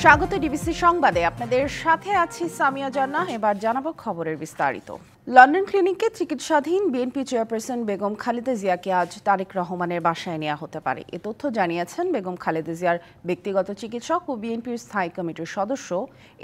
স্বাগত ডিবিসি সংবাদে আপনাদের সাথে আছি সামিয়া জান্নাহ। এবার জানাবো খবরের বিস্তারিত। লন্ডন ক্লিনিকে চিকিৎসাধীন বিএনপি চেয়ারপারসন বেগম খালেদা জিয়াকে আজ তারেক রহমানের বাসায় নেওয়া হতে পারে। এ তথ্য জানিয়েছেন বেগম খালেদা জিয়ার ব্যক্তিগত চিকিৎসক ও বিএনপির স্থায়ী কমিটির সদস্য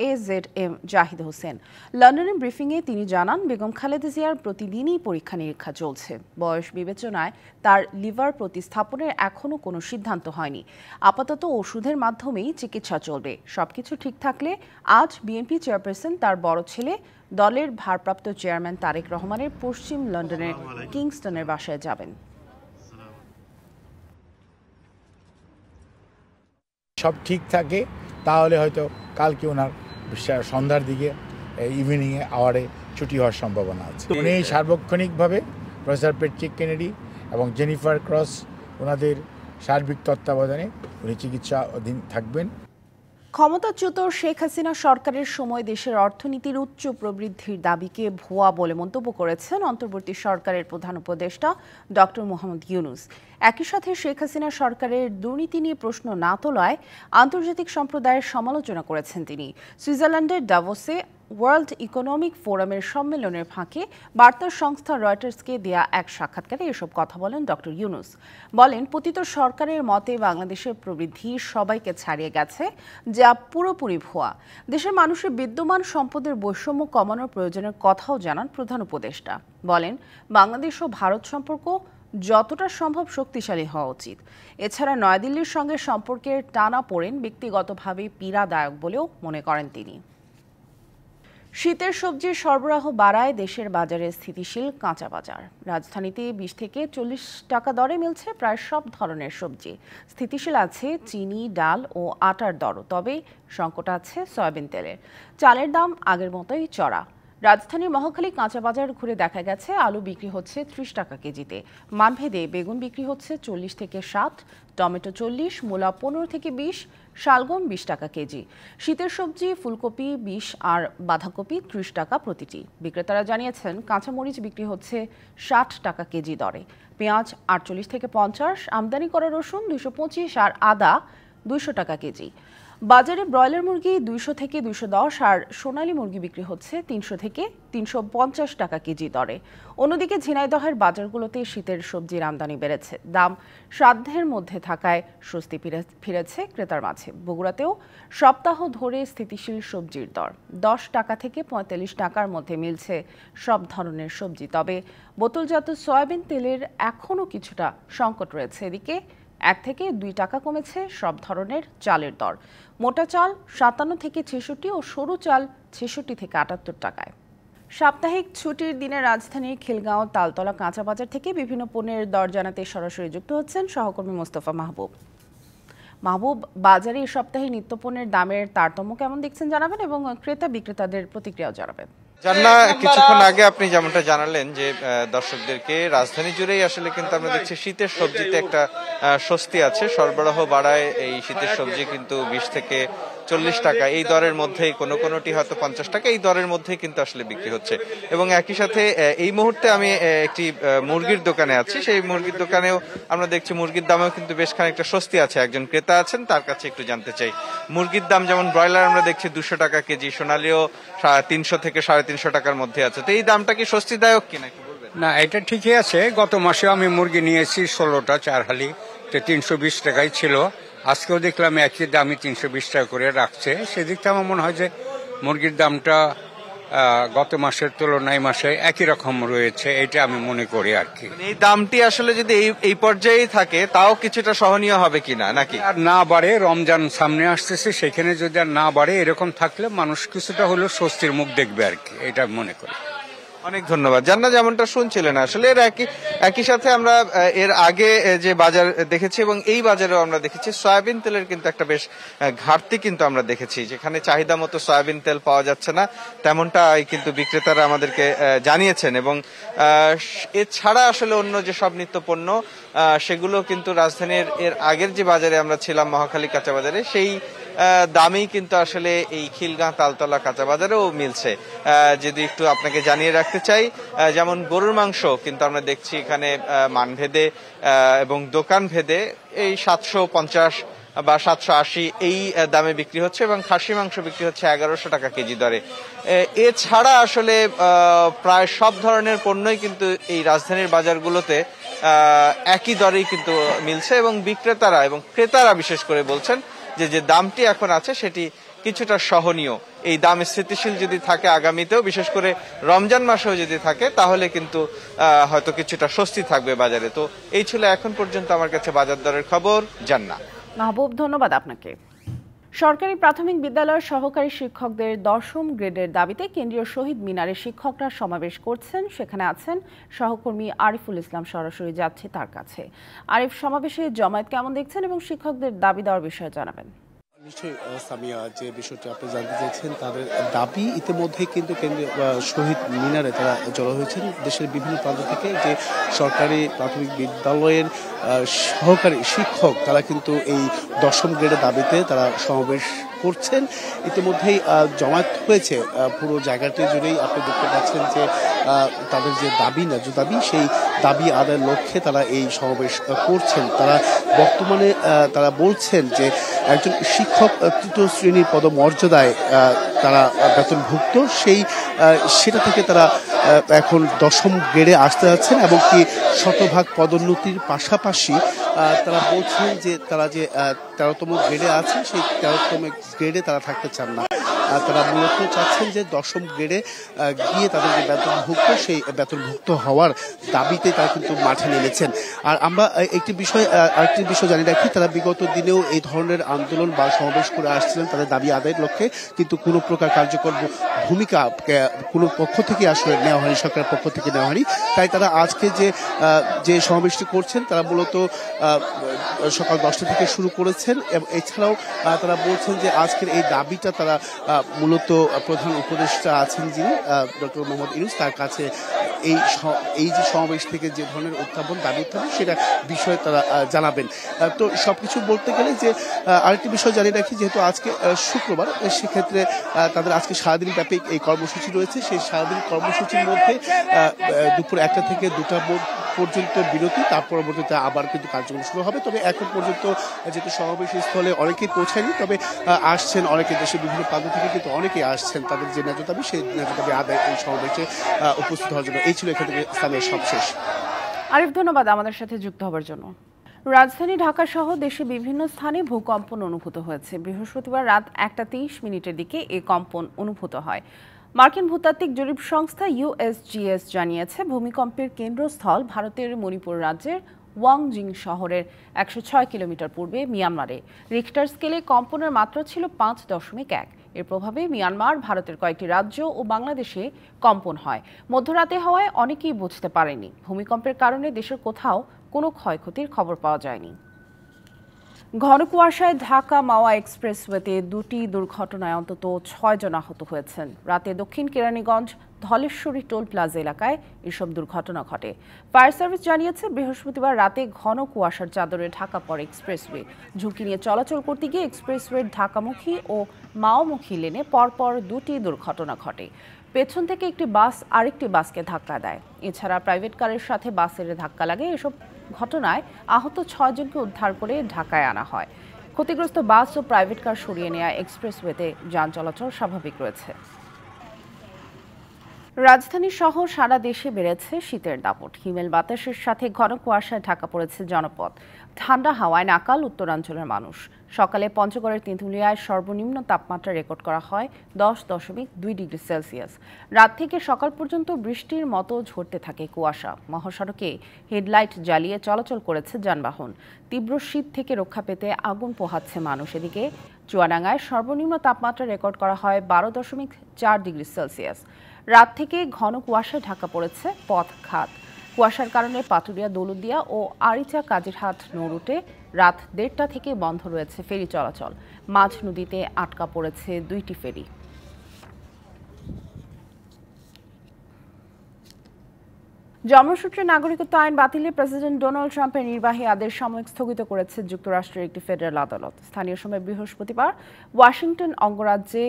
AZM জাহিদ হোসেন। লন্ডনের ব্রিফিংয়ে তিনি জানান, বেগম খালেদা জিয়ার প্রতিদিনই পরীক্ষা নিরীক্ষা চলছে। বয়স বিবেচনায় তার লিভার প্রতিস্থাপনের এখনও কোনো সিদ্ধান্ত হয়নি। আপাতত ওষুধের মাধ্যমেই চিকিৎসা চলবে। সবকিছু ঠিক থাকলে আজ বিএনপি চেয়ারপারসন তার বড় ছেলে দলের ভারপ্রাপ্ত চেয়ারম্যান তারেক রহমানের পশ্চিম লন্ডনের কিংস্টনের বাসায় যাবেন। সব ঠিক থাকে তাহলে হয়তো কালকে ওনার সন্ধ্যার দিকে ইভিনিংয়ে আওয়ারে ছুটি হওয়ার সম্ভাবনা আছে। উনি সার্বক্ষণিকভাবে প্রফেসর প্যাট্রিক কেনেডি এবং জেনিফার ক্রস ওনাদের সার্বিক তত্ত্বাবধানে উনি চিকিৎসা অধীন থাকবেন। ক্ষমতাচ্যুত শেখ হাসিনা সরকারের সময় দেশের অর্থনীতির উচ্চ প্রবৃদ্ধির দাবিকে ভুয়া বলে মন্তব্য করেছেন অন্তর্বর্তী সরকারের প্রধান উপদেষ্টা ডক্টর মোহাম্মদ ইউনূস। একই সাথে শেখ হাসিনা সরকারের দুর্নীতি নিয়ে প্রশ্ন না তোলায় আন্তর্জাতিক সম্প্রদায়ের সমালোচনা করেছেন তিনি। সুইজারল্যান্ডের ডাভোসে ওয়ার্ল্ড ইকোনমিক ফোরামের সম্মেলনের ফাঁকে বার্তা সংস্থা রয়টার্সকে দেয়া এক সাক্ষাৎকারে এসব কথা বলেন ডক্টর ইউনূস। বলেন, পতিত সরকারের মতে বাংলাদেশের প্রবৃদ্ধি সবাইকে ছাড়িয়ে গেছে, যা পুরোপুরি ভুয়া। দেশের মানুষের বিদ্যমান সম্পদের বৈষম্য কমানোর প্রয়োজনের কথাও জানান প্রধান উপদেষ্টা। বলেন, বাংলাদেশ ও ভারত সম্পর্ক যতটা সম্ভব শক্তিশালী হওয়া উচিত। এছাড়া নয়াদিল্লির সঙ্গে সম্পর্কের টানাপোড়েন ব্যক্তিগতভাবে পীড়াদায়ক বলেও মনে করেন তিনি। শীতের সবজির সরবরাহ বাড়ায় দেশের বাজারে স্থিতিশীল কাঁচা বাজার। রাজধানীতে 20 থেকে 40 টাকা দরে মিলছে প্রায় সব ধরনের সবজি। স্থিতিশীল আছে চিনি, ডাল ও আটার দরও, তবে সংকট আছে সয়াবিন তেলের। চালের দাম আগের মতোই চড়া। রাজধানীর মহাখালী কাঁচা বাজার ঘুরে দেখা গেছে আলু বিক্রি হচ্ছে 30 টাকা কেজিতে। মানভেদে বেগুন বিক্রি হচ্ছে 40 থেকে 60, টমেটো 40, মূলা 15 থেকে 20, শালগম 20 টাকা কেজি। শীতের সবজি ফুলকপি 20 আর বাঁধাকপি 30 টাকা প্রতিটি। বিক্রেতারা জানিয়েছেন কাঁচামরিচ বিক্রি হচ্ছে 60 টাকা কেজি দরে, পেঁয়াজ 48 থেকে 50, আমদানি করা রসুন 225 আর আদা 200 টাকা কেজি। বাজারে ব্রয়লার মুরগি 200 থেকে 210 আর সোনালী মুরগি বিক্রি হচ্ছে 300 থেকে 350 টাকা কেজি দরে। অন্যদিকে ঝিনাইদহের বাজারগুলোতে শীতের সবজির আমদানি বেড়েছে। দাম সাধ্যের মধ্যে থাকায় স্বস্তি ফিরেছে ক্রেতার মাঝে। বগুড়াতেও সপ্তাহ ধরে স্থিতিশীল সবজির দর 10 টাকা থেকে 45 টাকার মধ্যে মিলছে সব ধরনের সবজি। তবে বোতলজাত সয়াবিন তেলের এখনও কিছুটা সংকট রয়েছে। এদিকে 1 থেকে 2 টাকা কমেছে সব ধরনের চালের দর। মোটা চাল 57 থেকে 66 ও সরু চাল 66 থেকে 78 টাকায়। সাপ্তাহিক ছুটির দিনে রাজধানীর খিলগাঁও তালতলা কাঁচা বাজার থেকে বিভিন্ন পণ্যের দর জানাতে সরাসরি যুক্ত হচ্ছেন সহকর্মী মোস্তফা মাহবুব। মাহবুব, বাজারে এই সপ্তাহে নিত্যপণ্যের দামের তারতম্য কেমন দেখছেন জানাবেন এবং ক্রেতা বিক্রেতাদের প্রতিক্রিয়াও জানাবেন। জান্না, কিছুক্ষণ আগে আপনি যেমনটা জানালেন যে দর্শকদেরকে রাজধানী জুড়েই আসলে কিন্তু আমরা দেখছি শীতের সবজিতে একটা স্বস্তি আছে। সরবরাহ বাড়ায় এই শীতের সবজি কিন্তু 20 থেকে 40 টাকা এই দরের মধ্যেই, কোনোটি হয়তো 50 টাকা এই দরের মধ্যেই কিন্তু আসলে বিক্রি হচ্ছে। এবং একই সাথে এই মুহূর্তে আমি একটি মুরগির দোকানে আছি। সেই মুরগির দোকানেও আমরা দেখছি মুরগির দামেও কিন্তু বেশ খানিকটা স্বস্তি আছে। একজন ক্রেতা আছেন, তার কাছে একটু জানতে চাই। মুরগির দাম যেমন ব্রয়লার আমরা দেখছি 200 টাকা কেজি, সোনালিও 300 থেকে 350 টাকার মধ্যে আছে। তো এই দামটা কি স্বস্তিদায়ক কিনা একটু বলবেন? না, এটা ঠিকই আছে। গত মাসে আমি মুরগি নিয়েছি 16টা 4 হালি, 320 টাকাই ছিল। আজকেও দেখলাম একই দামই 320 টাকা করে রাখছে। সেদিকটা আমার মনে হয় যে মুরগির দামটা গত মাসের তুলনায় মাসে একই রকম রয়েছে, এটা আমি মনে করি আর কি। এই দামটি আসলে যদি এই পর্যায়েই থাকে তাও কিছুটা সহনীয় হবে কিনা, নাকি আর না বাড়ে? রমজান সামনে আসতেছে, সেখানে যদি আর না বাড়ে, এরকম থাকলে মানুষ কিছুটা হলেও স্বস্তির মুখ দেখবে আর কি, এটা মনে করি। অনেক ধন্যবাদ। জান্না, যেমনটা শুনছিলেন আসলে এর একই সাথে আমরা এর আগে যে বাজার দেখেছি এবং এই বাজারেও আমরা দেখেছি সয়াবিন তেলের কিন্তু একটা বেশ ঘাটতি কিন্তু আমরা দেখেছি, যেখানে চাহিদা মতো সয়াবিন তেল পাওয়া যাচ্ছে না, তেমনটা কিন্তু বিক্রেতারা আমাদেরকে জানিয়েছেন। এবং এছাড়া আসলে অন্য যে সব নিত্য পণ্য সেগুলো কিন্তু রাজধানীর এর আগের যে বাজারে আমরা ছিলাম মহাখালী কাঁচা বাজারে, সেই দামেই কিন্তু আসলে এই খিলগাঁ তালতলা কাঁচা বাজারেও মিলছে। যদি একটু আপনাকে জানিয়ে রাখতে চাই, যেমন গরুর মাংস কিন্তু আমরা দেখছি এখানে মানভেদে এবং দোকান ভেদে এই 750 বা 780 এই দামে বিক্রি হচ্ছে এবং খাসি মাংস বিক্রি হচ্ছে 1100 টাকা কেজি দরে। এছাড়া আসলে প্রায় সব ধরনের পণ্যই কিন্তু এই রাজধানীর বাজারগুলোতে একই দরেই কিন্তু মিলছে এবং বিক্রেতারা এবং ক্রেতারা বিশেষ করে বলছেন যে দামটি এখন আছে সেটি কিছুটা সহনীয়। এই দাম স্থিতিশীল যদি থাকে আগামীতেও, বিশেষ করে রমজান মাসেও যদি থাকে, তাহলে কিন্তু হয়তো কিছুটা স্বস্তি থাকবে বাজারে। তো এই ছিল এখন পর্যন্ত আমার কাছে বাজার দরের খবর। জান্না। মাহবুব, ধন্যবাদ আপনাকে। সরকারি প্রাথমিক বিদ্যালয়ের সহকারী শিক্ষকদের 10ম গ্রেডের দাবিতে কেন্দ্রীয় শহীদ মিনারে শিক্ষকরা সমাবেশ করছেন। সেখানে আছেন সহকর্মী আরিফুল ইসলাম, সরাসরি যাচ্ছে তার কাছে। আরিফ, সমাবেশে জমায়েত কেমন দেখছেন এবং শিক্ষকদের দাবি দেওয়ার বিষয়ে জানাবেন। নিশ্চয়ই সামিয়া, যে বিষয়টি আপনি জানতে চাইছেন তাদের দাবি ইতিমধ্যে কিন্তু কেন্দ্রীয় শহীদ মিনারে তারা জড়ো হয়েছেন দেশের বিভিন্ন প্রান্ত থেকে। যে সরকারি প্রাথমিক বিদ্যালয়ের সহকারী শিক্ষক তারা কিন্তু এই 10ম গ্রেডের দাবিতে তারা সমাবেশ করছেন। ইতিমধ্যেই জমায়েত হয়েছে পুরো জায়গাটি জুড়েই। আপনি দেখতে পাচ্ছেন যে তাদের যে দাবি, ন্যায্য দাবি, সেই দাবি আদায়ের লক্ষ্যে তারা এই সমাবেশ করছেন। তারা বর্তমানে তারা বলছেন যে একজন শিক্ষক 3য় শ্রেণীর পদমর্যাদায় তারা বেতনভুক্ত, সেটা থেকে তারা এখন 10ম গ্রেডে আসতে যাচ্ছেন এবং কি শতভাগ পদোন্নতির পাশাপাশি তারা বলছেন যে তারা যে 13তম গ্রেডে আছেন সেই 13তম গ্রেডে তারা থাকতে চান না। তারা মূলত চাচ্ছেন যে 10ম গ্রেডে গিয়ে তাদের যে বেতনভুক্ত সেই বেতনভুক্ত হওয়ার দাবিতে তারা কিন্তু মাঠে নেমেছেন। আর আমরা আরেকটি বিষয় জানি রাখি, তারা বিগত দিনেও এই ধরনের আন্দোলন বা সমাবেশ করে আসছিলেন তাদের দাবি আদায়ের লক্ষ্যে, কিন্তু কোনো প্রকার কার্যকর ভূমিকা কোনো পক্ষ থেকে আসলে নেওয়া হয়নি, সরকারের পক্ষ থেকে নেওয়া হয়নি। তাই তারা আজকে যে সমাবেশটি করছেন তারা মূলত সকাল 10টা থেকে শুরু করেছেন। এবং এছাড়াও তারা বলছেন যে আজকের এই দাবিটা তারা মূলত প্রধান উপদেষ্টা আছেন যিনি ডক্টর মোহাম্মদ ইউনূস, তার কাছে এই যে সমাবেশ থেকে যে ধরনের উত্থাপন দাবি উত্থাপন সেটা বিষয়ে তারা জানাবেন। তো সবকিছু বলতে গেলে যে আরেকটি বিষয় জানিয়ে রাখি, যেহেতু আজকে শুক্রবার, সেক্ষেত্রে তাদের আজকে সারাদিন ব্যাপী এই কর্মসূচি রয়েছে। সেই সারাদিন কর্মসূচির মধ্যে দুপুর 1টা থেকে 2টা পর্যন্ত বিরতি, তার পরবর্তীতে আবার কিন্তু কার্যক্রম শুরু হবে। তবে এখন পর্যন্ত যেহেতু সমাবেশ স্থলে অনেকেই পৌঁছায়নি, তবে আসছেন অনেকে, দেশের বিভিন্ন প্রান্ত থেকে কিন্তু অনেকেই আসছেন তাদের যে ন্যায্য দাবি সেই ন্যায্য দাবি আদায় এই সমাবেশে উপস্থিত হওয়ার জন্য। এই ছিল এখান থেকে স্থানীয় সবশেষ। আরিফ, ধন্যবাদ আমাদের সাথে যুক্ত হওয়ার জন্য। রাজধানী ঢাকা সহ দেশে বিভিন্ন স্থানে ভূকম্পন অনুভূত হয়েছে। বৃহস্পতিবার রাত 1:30 দিকে এই কম্পন অনুভূত হয়। মার্কিন ভূতাত্ত্বিক জরিপ সংস্থা USGS জানিয়েছে ভূমিকম্পের কেন্দ্রস্থল ভারতের মণিপুর রাজ্যের ওয়াংজিং শহরের 106 কিলোমিটার পূর্বে মিয়ানমারে। রিখটার স্কেলে কম্পনের মাত্রা ছিল 5.1। এর প্রভাবে মিয়ানমার, ভারতের কয়েকটি রাজ্য ও বাংলাদেশে কম্পন হয়। মধ্যরাতে হওয়ায় অনেকেই বুঝতে পারেনি। ভূমিকম্পের কারণে দেশের কোথাও কোনো ক্ষয়ক্ষতির খবর পাওয়া যায়নি। ঘন কুয়াশায় ঢাকা মাওয়া এক্সপ্রেসওয়েতে 2টি দুর্ঘটনায় অন্তত 6 জন আহত হয়েছেন। রাতে দক্ষিণ কেরানীগঞ্জ ধলেশ্বরী টোল প্লাজা এলাকায় এসব দুর্ঘটনা ঘটে। ফায়ার সার্ভিস জানিয়েছে বৃহস্পতিবার রাতে ঘন কুয়াশার চাদরে ঢাকা পড়ে এক্সপ্রেসওয়ে। ঝুঁকি নিয়ে চলাচল করতে গিয়ে এক্সপ্রেসওয়ের ঢাকামুখী ও মাওমুখী লেনে পরপর 2টি দুর্ঘটনা ঘটে। পেছন থেকে একটি বাস আরেকটি বাসকে ধাক্কা দেয়। এছাড়া প্রাইভেট কারের সাথে বাসের ধাক্কা লাগে। এসব ঘটনায় আহত 6 জনকে উদ্ধার করে ঢাকায় আনা হয়। ক্ষতিগ্রস্ত বাস ও প্রাইভেট কার সরিয়ে নেওয়া এক্সপ্রেসওয়েতে যান চলাচল স্বাভাবিক রয়েছে। রাজধানী সহ সারা দেশে বেড়েছে শীতের দাপট। হিমেল বাতাসের সাথে ঘন কুয়াশায় ঢাকা পড়েছে জনপদ। ঠান্ডা হাওয়ায় নাকাল উত্তরাঞ্চলের মানুষ। সকালে পঞ্চগড়ের তেঁতুলিয়ায় সর্বনিম্ন তাপমাত্রা রেকর্ড করা হয় 10.2 ডিগ্রি সেলসিয়াস। রাত থেকে সকাল পর্যন্ত বৃষ্টির মতো ঝরতে থাকে কুয়াশা। মহাসড়কে হেডলাইট জ্বালিয়ে চলাচল করেছে যানবাহন। তীব্র শীত থেকে রক্ষা পেতে আগুন পোহাচ্ছে মানুষ। এদিকে চুয়াডাঙ্গায় সর্বনিম্ন তাপমাত্রা রেকর্ড করা হয় 12.4 ডিগ্রি সেলসিয়াস। রাত থেকে ঘন কুয়াশায় ঢাকা পড়েছে পথ ঘাট। কুয়াশার কারণে পাটুরিয়া, দৌলতদিয়া ও আরিচা কাজিরহাট নৌরুটে রাত 1:30 থেকে বন্ধ রয়েছে ফেরি চলাচল। মাঝ নদীতে আটকা পড়েছে 2টি ফেরি। জন্মসূত্রে নাগরিকত্ব আইন বাতিলে প্রেসিডেন্ট ডোনাল্ড ট্রাম্পের নির্বাহী আদেশ সাময়িক স্থগিত করেছে যুক্তরাষ্ট্রের একটি ফেডারেল আদালত। স্থানীয় সময় বৃহস্পতিবার ওয়াশিংটন অঙ্গরাজ্যে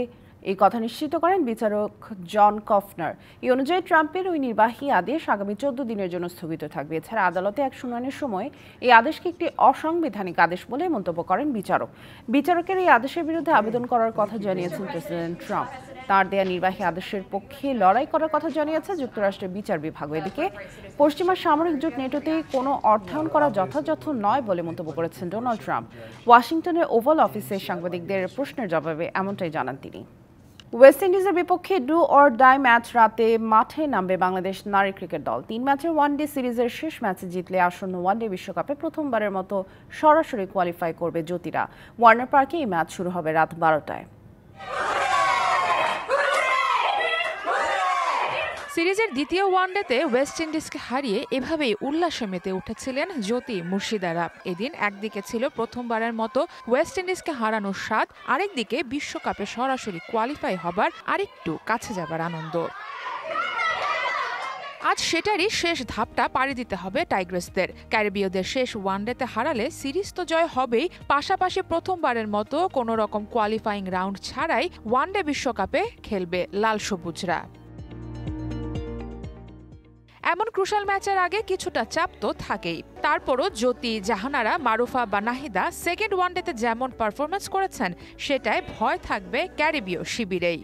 এই কথা নিশ্চিত করেন বিচারক জন কফনার। এই অনুযায়ী ট্রাম্পের ওই নির্বাহী আদেশ আগামী 14 দিনের জন্য স্থগিত থাকবে। এছাড়া আদালতে এক শুনানির সময় এই আদেশকে একটি অসাংবিধানিক আদেশ বলে মন্তব্য করেন বিচারক। বিচারকের এই আদেশের বিরুদ্ধে আবেদন করার কথা জানিয়েছেন প্রেসিডেন্ট ট্রাম্প। তার দেয়া নির্বাহী আদেশের পক্ষে লড়াই করার কথা জানিয়েছে যুক্তরাষ্ট্রের বিচার বিভাগ। এদিকে পশ্চিমা সামরিক জোট নেটোতে কোনো অর্থায়ন করা যথাযথ নয় বলে মন্তব্য করেছেন ডোনাল্ড ট্রাম্প। ওয়াশিংটনের ওভাল অফিসে সাংবাদিকদের প্রশ্নের জবাবে এমনটাই জানান তিনি। ওয়েস্ট ইন্ডিজের বিপক্ষে ডু অর ডাই ম্যাচ রাতে মাঠে নামবে বাংলাদেশ নারী ক্রিকেট দল। 3 ম্যাচের ওয়ানডে সিরিজের শেষ ম্যাচে জিতলে আসন্ন ওয়ানডে বিশ্বকাপে প্রথমবারের মতো সরাসরি কোয়ালিফাই করবে জ্যোতিরা। ওয়ার্নার পার্কে এই ম্যাচ শুরু হবে রাত 12টায়। সিরিজের দ্বিতীয় ওয়ানডেতে ওয়েস্ট ইন্ডিজকে হারিয়ে এভাবেই উল্লাসে মেতে উঠেছিলেন জ্যোতি মুর্শিদারা। এদিন একদিকে ছিল প্রথমবারের মতো ওয়েস্ট ইন্ডিজকে হারানোর স্বাদ, আরেকদিকে বিশ্বকাপে সরাসরি কোয়ালিফাই হবার আরেকটু কাছে যাবার আনন্দ। আজ সেটারই শেষ ধাপটা পাড়ি দিতে হবে টাইগ্রেসদের। ক্যারিবীয়দের শেষ ওয়ানডেতে হারালে সিরিজ তো জয় হবেই, পাশাপাশি প্রথমবারের মতো কোনো রকম কোয়ালিফাইং রাউন্ড ছাড়াই ওয়ানডে বিশ্বকাপে খেলবে লাল সবুজরা। এমন ক্রুশাল ম্যাচের আগে কিছুটা চাপ তো থাকেই। তারপরও জ্যোতি, জাহানারা, মারুফা বা নাহিদা সেকেন্ড ওয়ানডেতে যেমন পারফরমেন্স করেছেন সেটায় ভয় থাকবে ক্যারিবীয় শিবিরেই।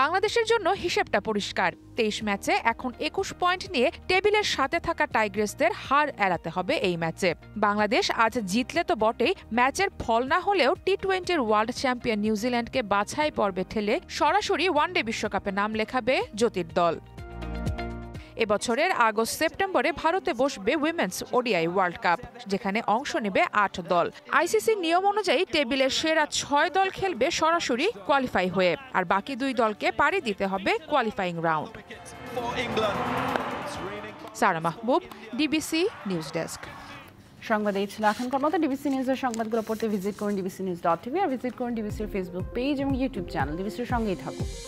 বাংলাদেশের জন্য হিসেবটা পরিষ্কার। 23 ম্যাচে এখন 21 পয়েন্ট নিয়ে টেবিলের সাথে থাকা টাইগ্রেসদের হার এড়াতে হবে এই ম্যাচে। বাংলাদেশ আজ জিতলে তো বটেই, ম্যাচের ফল না হলেও টি-20 ওয়ার্ল্ড চ্যাম্পিয়ন নিউজিল্যান্ডকে বাছাই পর্বে ঠেলে সরাসরি ওয়ানডে বিশ্বকাপে নাম লেখাবে জ্যোতির দল। এবছরের আগস্ট সেপ্টেম্বরে ভারতে বসবে উইমেন্স ওডিআই ওয়ার্ল্ড কাপ, যেখানে অংশ নেবে 8 দল। আইসিসির নিয়ম অনুযায়ী টেবিলের সেরা 6 দল খেলবে সরাসরি কোয়ালিফাই হয়ে, আর বাকি 2 দলকে পাড়ি দিতে হবে কোয়ালিফাইং রাউন্ড। সারা মাহবুব, ডিবিসি নিউজ ডেস্ক। সংবাদ এই ছিল এখনকার মতো। ডিবিসি নিউজের সংবাদগুলো পড়তে ভিজিট করুন dbcnews.tv আর ভিজিট করুন ডিবিসির ফেসবুক পেজ এবং ইউটিউব চ্যানেল। ডিবিসির সঙ্গেই থাকুন।